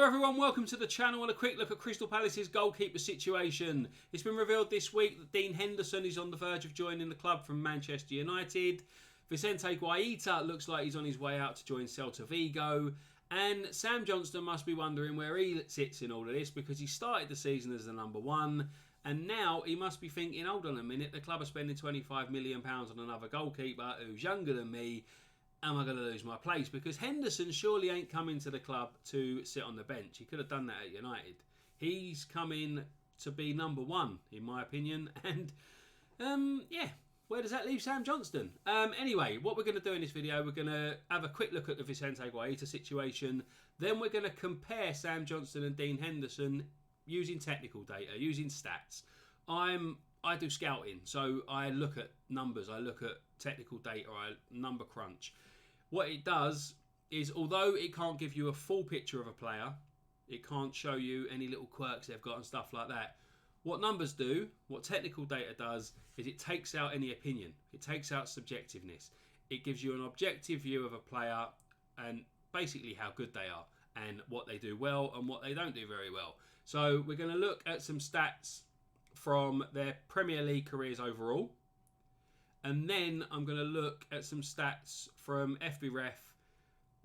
everyone, welcome to the channel and a quick look at Crystal Palace's goalkeeper situation. It's been revealed this week that Dean Henderson is on the verge of joining the club from Manchester United. Vicente Guaita looks like he's on his way out to join Celta Vigo. And Sam Johnstone must be wondering where he sits in all of this, because he started the season as the number one. And now he must be thinking, hold on a minute, the club are spending £25 million on another goalkeeper who's younger than me. Am I going to lose my place? Because Henderson surely ain't coming to the club to sit on the bench. He could have done that at United. He's coming to be number one, in my opinion. And, yeah, where does that leave Sam Johnstone? Anyway, what we're going to do in this video, we're going to have a quick look at the Vicente Guaita situation. Then we're going to compare Sam Johnstone and Dean Henderson using technical data, using stats. I do scouting, so I look at numbers, I look at technical data, I number crunch. What it does is, although it can't give you a full picture of a player, it can't show you any little quirks they've got and stuff like that. What numbers do, what technical data does, is it takes out any opinion. It takes out subjectiveness. It gives you an objective view of a player and basically how good they are and what they do well and what they don't do very well. So we're going to look at some stats from their Premier League careers overall. And then I'm going to look at some stats from FBref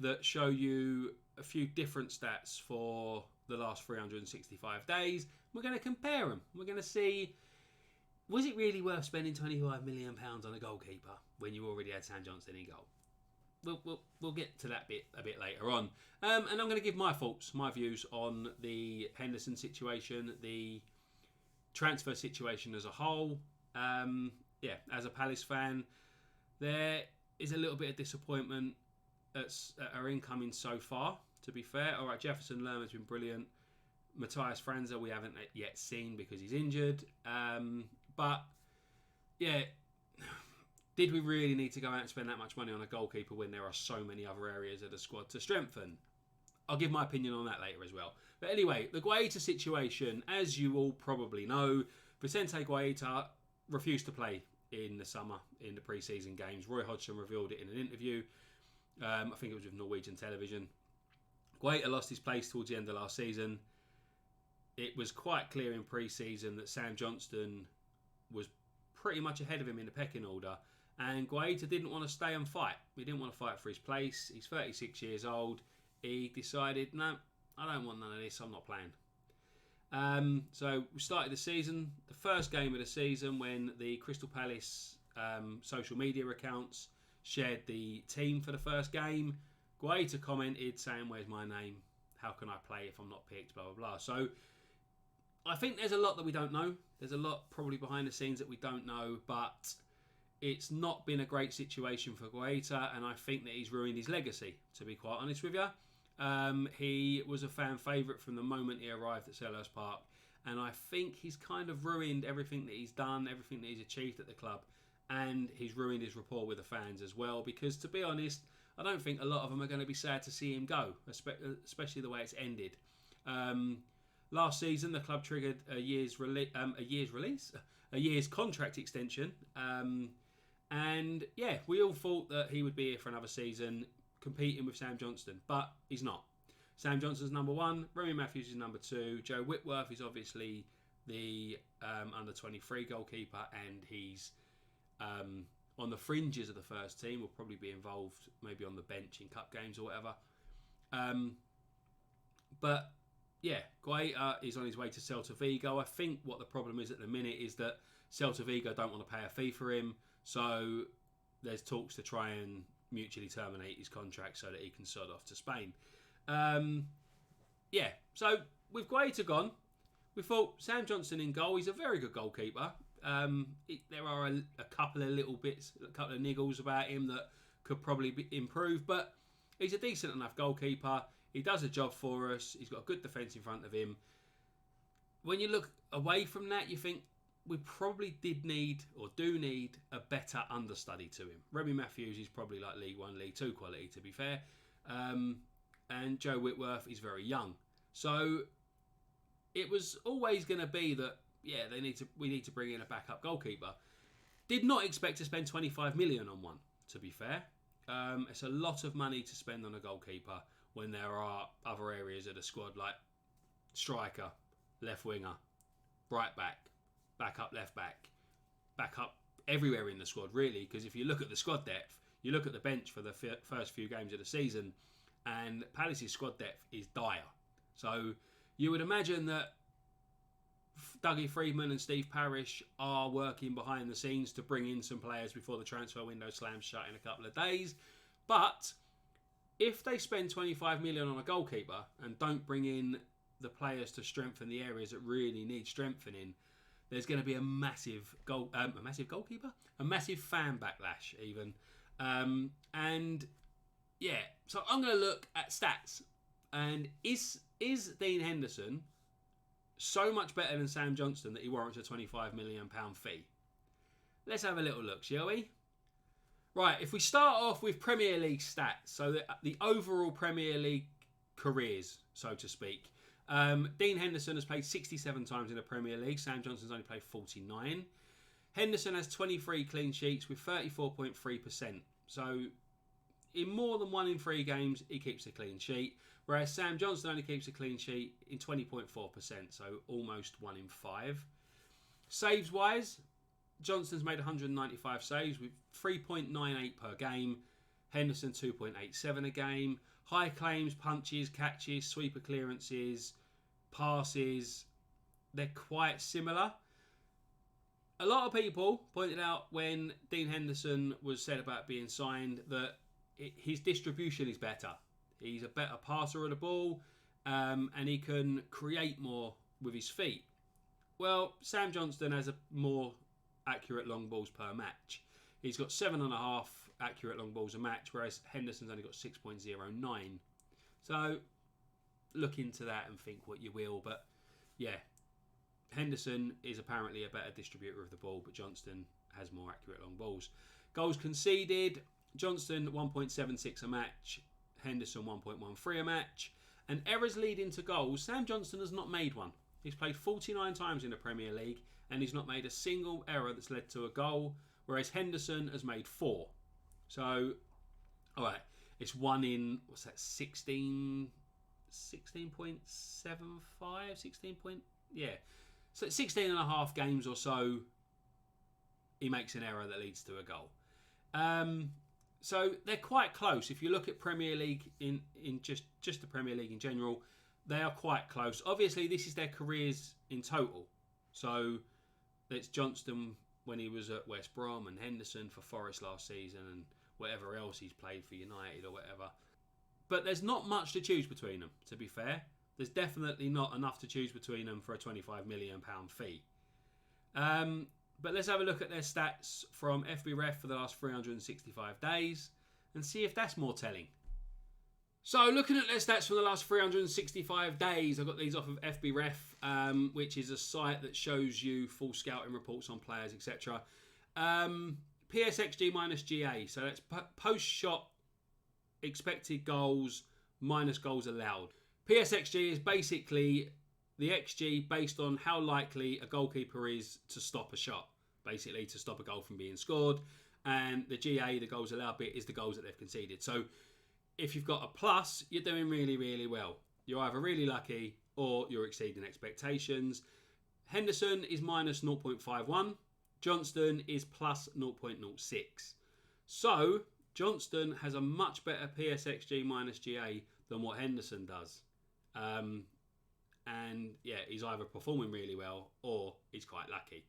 that show you a few different stats for the last 365 days. We're going to compare them. We're going to see, was it really worth spending £25 million on a goalkeeper when you already had Sam Johnstone in goal? We'll get to that bit a bit later on. And I'm going to give my thoughts, my views on the Henderson situation, the transfer situation as a whole. Yeah, as a Palace fan, there is a little bit of disappointment at our incoming so far, to be fair. All right, Jefferson Lerman's been brilliant. Matthias Franza we haven't yet seen because he's injured. But, yeah, did we really need to go out and spend that much money on a goalkeeper when there are so many other areas of the squad to strengthen? I'll give my opinion on that later as well. But anyway, the Guaita situation, as you all probably know, Vicente Guaita refused to play in the summer in the pre-season games. Roy Hodgson revealed it in an interview. I think it was with Norwegian television. Guaita lost his place towards the end of last season. It was quite clear in pre-season that Sam Johnstone was pretty much ahead of him in the pecking order. And Guaita didn't want to stay and fight. He didn't want to fight for his place. He's 36 years old. He decided, no, I don't want none of this. I'm not playing. So we started the season, the first game of the season, when the Crystal Palace social media accounts shared the team for the first game. Guaita commented saying, "Where's my name? How can I play if I'm not picked? Blah, blah, blah." So I think there's a lot that we don't know. There's a lot probably behind the scenes that we don't know, but it's not been a great situation for Guaita, and I think that he's ruined his legacy, to be quite honest with you. He was a fan favourite from the moment he arrived at Selhurst Park, and I think he's kind of ruined everything that he's done, everything that he's achieved at the club, and he's ruined his rapport with the fans as well, because to be honest, I don't think a lot of them are going to be sad to see him go, especially the way it's ended. Last season, the club triggered a year's contract extension, and yeah, we all thought that he would be here for another season, competing with Sam Johnstone, but he's not. Sam Johnston's number one, Remy Matthews is number two, Joe Whitworth is obviously the under-23 goalkeeper, and he's on the fringes of the first team, will probably be involved maybe on the bench in cup games or whatever. But yeah, Guaita is on his way to Celta Vigo. I think what the problem is at the minute is that Celta Vigo don't want to pay a fee for him, so there's talks to try and mutually terminate his contract so that he can sod off to Spain. Yeah, so with Guaita gone, we thought Sam Johnstone in goal. He's a very good goalkeeper. There are a couple of little bits, a couple of niggles about him that could probably be improved, but he's a decent enough goalkeeper. He does a job for us. He's got a good defence in front of him. When you look away from that, you think we probably do need a better understudy to him. Remy Matthews is probably like League 1, League 2 quality, to be fair. And Joe Whitworth is very young. So it was always going to be that, yeah, we need to bring in a backup goalkeeper. Did not expect to spend 25 million on one, to be fair. It's a lot of money to spend on a goalkeeper when there are other areas of the squad like striker, left winger, right back, back up, left back, back up everywhere in the squad, really. Because if you look at the squad depth, you look at the bench for the first few games of the season, and Palace's squad depth is dire. So you would imagine that Dougie Freedman and Steve Parish are working behind the scenes to bring in some players before the transfer window slams shut in a couple of days. But if they spend 25 million on a goalkeeper and don't bring in the players to strengthen the areas that really need strengthening, there's going to be a massive goalkeeper, a massive fan backlash even. And yeah, so I'm going to look at stats. And is Dean Henderson so much better than Sam Johnstone that he warrants a £25 million fee? Let's have a little look, shall we? Right, if we start off with Premier League stats, so the overall Premier League careers, so to speak. Dean Henderson has played 67 times in the Premier League. Sam Johnstone's only played 49. Henderson has 23 clean sheets with 34.3%. So in more than 1 in 3 games, he keeps a clean sheet. Whereas Sam Johnstone only keeps a clean sheet in 20.4%, so almost 1 in 5. Saves-wise, Johnstone's made 195 saves with 3.98 per game. Henderson 2.87 a game. High claims, punches, catches, sweeper clearances, passes, they're quite similar. A lot of people pointed out when Dean Henderson was said about being signed that his distribution is better. He's a better passer of the ball, and he can create more with his feet. Well, Sam Johnstone has a more accurate long balls per match. He's got 7.5 accurate long balls a match, whereas Henderson's only got 6.09. So look into that and think what you will. But yeah, Henderson is apparently a better distributor of the ball, but Johnstone has more accurate long balls. Goals conceded, Johnstone 1.76 a match, Henderson 1.13 a match. And errors leading to goals, Sam Johnstone has not made one. He's played 49 times in the Premier League and he's not made a single error that's led to a goal, whereas Henderson has made 4. So, all right, it's 1 in, 16.75? 16 point, yeah. So 16 and a half games or so, he makes an error that leads to a goal. So they're quite close. If you look at Premier League in just the Premier League in general, they are quite close. Obviously, this is their careers in total. So it's Johnstone when he was at West Brom and Henderson for Forest last season and whatever else he's played for United or whatever. But there's not much to choose between them, to be fair. There's definitely not enough to choose between them for a £25 million fee. But let's have a look at their stats from FBref for the last 365 days and see if that's more telling. So looking at their stats from the last 365 days, I got these off of FBref, which is a site that shows you full scouting reports on players, etc. PSXG minus GA, so that's post-shot expected goals minus goals allowed. PSXG is basically the XG based on how likely a goalkeeper is to stop a shot, basically to stop a goal from being scored. And the GA, the goals allowed bit, is the goals that they've conceded. So if you've got a plus, you're doing really, really well. You're either really lucky or you're exceeding expectations. Henderson is minus 0.51. Johnstone is plus 0.06. So Johnstone has a much better PSXG minus GA than what Henderson does. And yeah, he's either performing really well or he's quite lucky.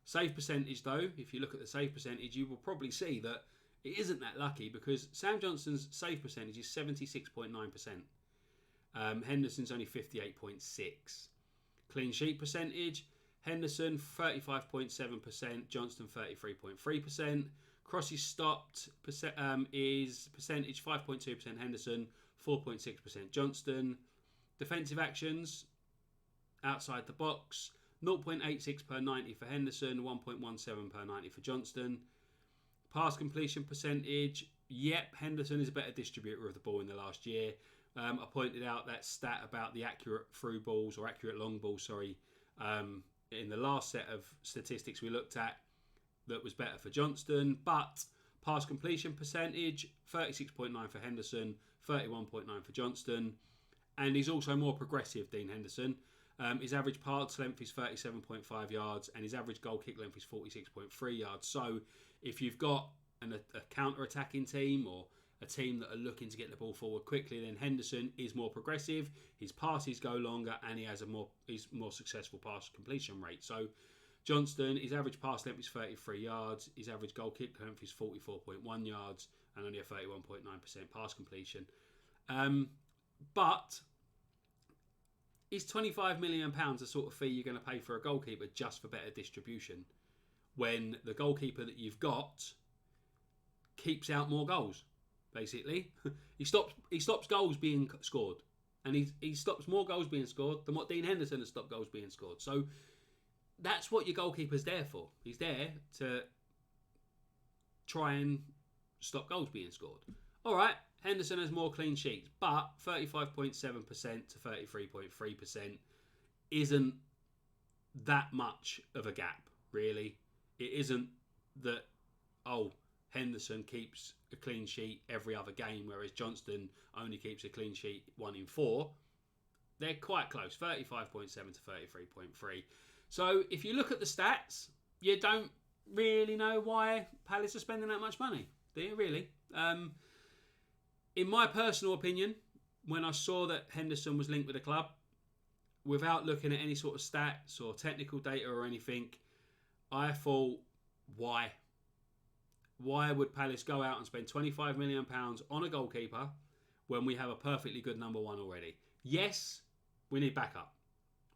Save percentage though, if you look at the save percentage, you will probably see that it isn't that lucky because Sam Johnstone's save percentage is 76.9%. Henderson's only 58.6%. Clean sheet percentage, Henderson 35.7%, Johnstone 33.3%. Crosses stopped is percentage 5.2% Henderson, 4.6% Johnstone. Defensive actions outside the box 0.86 per 90 for Henderson, 1.17 per 90 for Johnstone. Pass completion percentage, yep, Henderson is a better distributor of the ball in the last year. I pointed out that stat about the accurate through balls or accurate long balls, in the last set of statistics we looked at that was better for Johnstone, but pass completion percentage 36.9 for Henderson, 31.9 for Johnstone. And he's also more progressive, Dean Henderson. His average pass length is 37.5 yards and his average goal kick length is 46.3 yards. So if you've got a counter-attacking team or a team that are looking to get the ball forward quickly, then Henderson is more progressive, his passes go longer, and he has a more successful pass completion rate. So Johnstone, his average pass length is 33 yards, his average goal kick length is 44.1 yards, and only a 31.9% pass completion. But is £25 million the sort of fee you're going to pay for a goalkeeper just for better distribution, when the goalkeeper that you've got keeps out more goals? Basically, he stops goals being scored, and he stops more goals being scored than what Dean Henderson has stopped goals being scored. So that's what your goalkeeper's there for. He's there to try and stop goals being scored. All right, Henderson has more clean sheets, but 35.7% to 33.3% isn't that much of a gap, really. It isn't that, Henderson keeps a clean sheet every other game, whereas Johnstone only keeps a clean sheet 1 in 4. They're quite close, 35.7 to 33.3. So if you look at the stats, you don't really know why Palace are spending that much money, do you really? In my personal opinion, when I saw that Henderson was linked with the club, without looking at any sort of stats or technical data or anything, I thought, why? Why would Palace go out and spend £25 million on a goalkeeper when we have a perfectly good number one already? Yes, we need backup.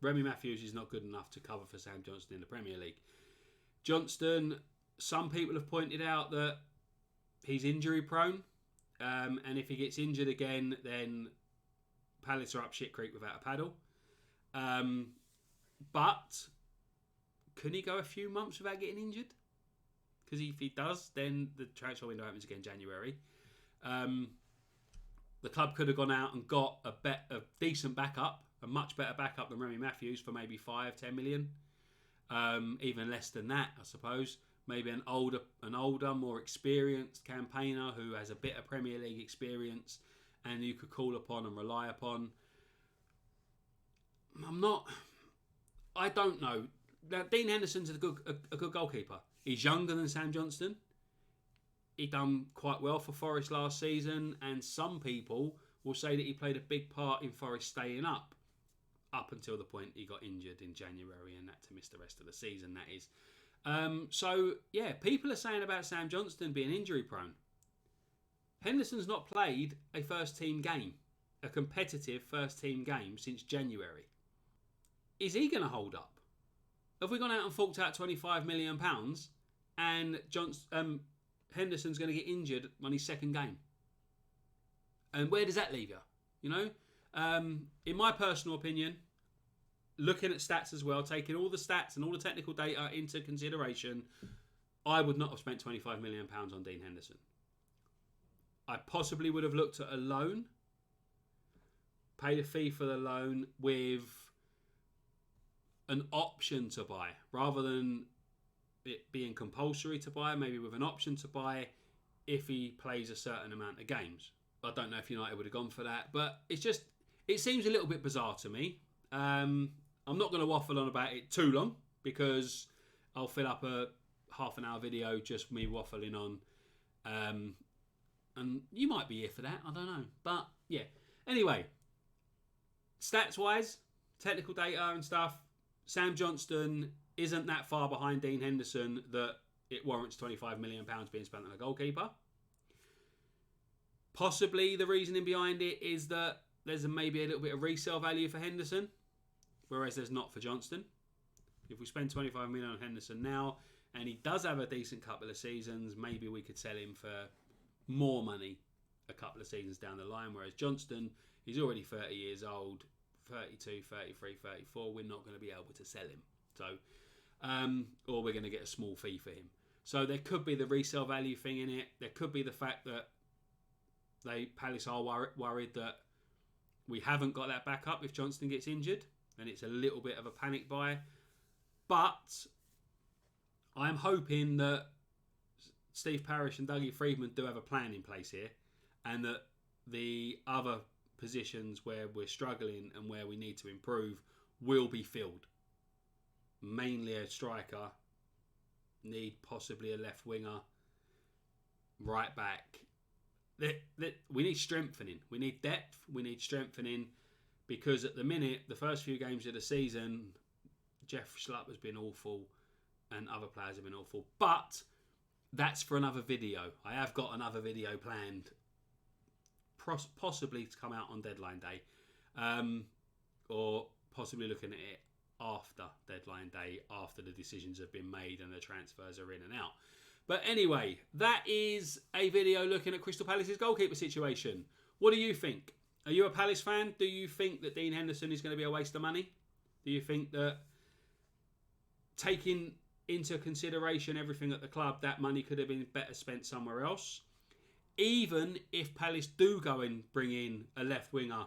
Remy Matthews is not good enough to cover for Sam Johnstone in the Premier League. Johnstone, some people have pointed out that he's injury prone. And if he gets injured again, then Palace are up shit creek without a paddle. But can he go a few months without getting injured? Because if he does, then the transfer window opens again in January. The club could have gone out and got a decent backup, a much better backup than Remy Matthews for maybe 5-10 million. Even less than that, I suppose. Maybe an older, more experienced campaigner who has a bit of Premier League experience and you could call upon and rely upon. I don't know. Now, Dean Henderson's a good goalkeeper. He's younger than Sam Johnstone. He done quite well for Forest last season, and some people will say that he played a big part in Forest staying up until the point he got injured in January and had to miss the rest of the season, that is. So, yeah, people are saying about Sam Johnstone being injury prone. Henderson's not played a first team game, a competitive first team game since January. Is he going to hold up? Have we gone out and forked out £25 million and Henderson's going to get injured on his second game? And where does that leave you? You know? In my personal opinion, looking at stats as well, taking all the stats and all the technical data into consideration, I would not have spent £25 million on Dean Henderson. I possibly would have looked at a loan, paid a fee for the loan with an option to buy, rather than it being compulsory to buy, maybe with an option to buy if he plays a certain amount of games. I don't know if United would have gone for that, but it seems a little bit bizarre to me. I'm not going to waffle on about it too long because I'll fill up a half an hour video just me waffling on. And you might be here for that, I don't know. But yeah, anyway, stats wise, technical data and stuff, Sam Johnstone isn't that far behind Dean Henderson that it warrants £25 million being spent on a goalkeeper. Possibly the reasoning behind it is that there's maybe a little bit of resale value for Henderson, whereas there's not for Johnstone. If we spend £25 million on Henderson now, and he does have a decent couple of seasons, maybe we could sell him for more money a couple of seasons down the line, whereas Johnstone, he's already 30 years old, 32, 33, 34, we're not going to be able to sell him. So, or we're going to get a small fee for him. So there could be the resale value thing in it. There could be the fact that Palace are worried that we haven't got that backup if Johnstone gets injured, and it's a little bit of a panic buy. But I'm hoping that Steve Parish and Dougie Freedman do have a plan in place here, and that the other positions where we're struggling and where we need to improve will be filled. Mainly a striker, need possibly a left winger, right back. We need strengthening. We need depth. We need strengthening, because at the minute, the first few games of the season, Jeff Schlupp has been awful and other players have been awful. But that's for another video. I have got another video planned, possibly to come out on deadline day, or possibly looking at it after deadline day, after the decisions have been made and the transfers are in and out. But anyway, that is a video looking at Crystal Palace's goalkeeper situation. What do you think? Are you a Palace fan? Do you think that Dean Henderson is going to be a waste of money? Do you think that, taking into consideration everything at the club, that money could have been better spent somewhere else? Even if Palace do go and bring in a left winger,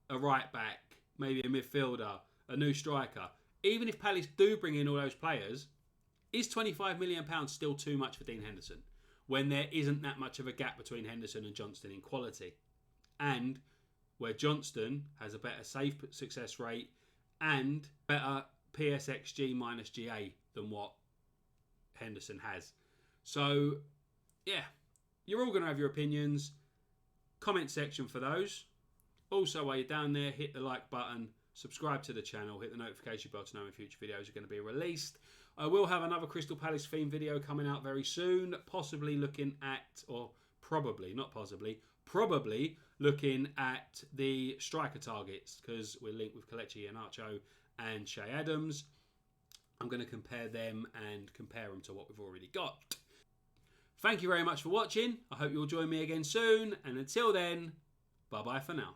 a right back, maybe a midfielder, a new striker, even if Palace do bring in all those players, is £25 million still too much for Dean Henderson when there isn't that much of a gap between Henderson and Johnstone in quality, and where Johnstone has a better save success rate and better PSXG minus GA than what Henderson has? So, yeah, you're all going to have your opinions. Comment section for those. Also, while you're down there, hit the like button, subscribe to the channel, hit the notification bell to know when future videos are going to be released. I will have another Crystal Palace themed video coming out very soon, possibly looking at, or probably, not possibly, probably looking at the striker targets, because we're linked with Kelechi Iheanacho and Shay Adams. I'm going to compare them and compare them to what we've already got. Thank you very much for watching. I hope you'll join me again soon, and until then, bye-bye for now.